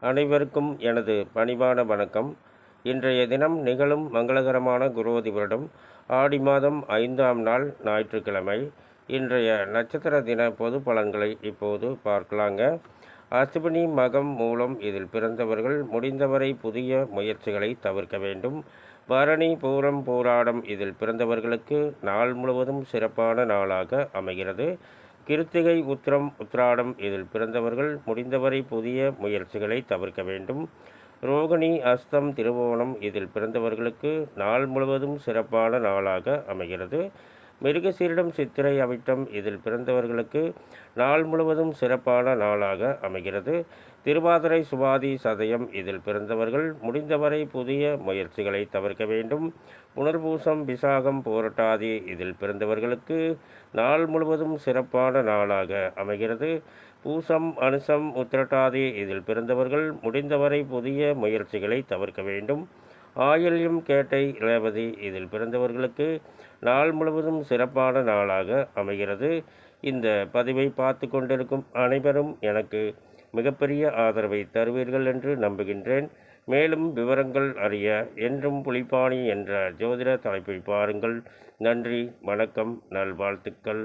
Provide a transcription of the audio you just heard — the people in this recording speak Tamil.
அனைவருக்கும் எனது பணிவான வணக்கம். இன்றைய தினம் நிகழும் மங்களகரமான குரோதி வருடம் ஆடி மாதம் 5ஆம் நாள் ஞாயிற்றுக்கிழமை. இன்றைய நட்சத்திர தின பொது பலன்களை இப்போது பார்க்கலாங்க. அஸ்வினி, மகம், மூலம் இதில் பிறந்தவர்கள் முடிந்தவரை புதிய முயற்சிகளை தவிர்க்க வேண்டும். பரணி, பூரம், பூராடம் இதில் பிறந்தவர்களுக்கு நாள் முழுவதும் சிறப்பான நாளாக அமைகிறது. கிருத்திகை, உத்திரம், உத்திராடம் இதில் பிறந்தவர்கள் முடிந்தவரை புதிய முயற்சிகளை தவிர்க்க வேண்டும். ரோகிணி, அஸ்தம், திருவோணம் இதில் பிறந்தவர்களுக்கு நாள் முழுவதும் சிறப்பான நாளாக அமைகிறது. மிருகசீரிடம், சித்திரை, அவிட்டம் இதில் பிறந்தவர்களுக்கு நாள் முழுவதும் சிறப்பான நாளாக அமைகிறது. திருவாதிரை, சுவாதி, சதயம் இதில் பிறந்தவர்கள் முடிந்தவரை புதிய முயற்சிகளை தவிர்க்க வேண்டும். புனர்பூசம், விசாகம், போரட்டாதி இதில் பிறந்தவர்களுக்கு நாள் முழுவதும் சிறப்பான நாளாக அமைகிறது. பூசம், அனுசம், உத்திரட்டாதி இதில் பிறந்தவர்கள் முடிந்தவரை புதிய முயற்சிகளை தவிர்க்க வேண்டும். ஆயில்யம், கேட்டை, ரேவதி இதில் பிறந்தவர்களுக்கு நாள் முழுவதும் சிறப்பான நாளாக அமைகிறது. இந்த பதிவை பார்த்து கொண்டிருக்கும் அனைவரும் எனக்கு மிகப்பெரிய ஆதரவை தருவீர்கள் என்று நம்புகின்றேன். மேலும் விவரங்கள் அறிய என்றும் புலிப்பாணி என்ற ஜோதிட தலைப்பை பாருங்கள். நன்றி, வணக்கம், நல்வாழ்த்துக்கள்.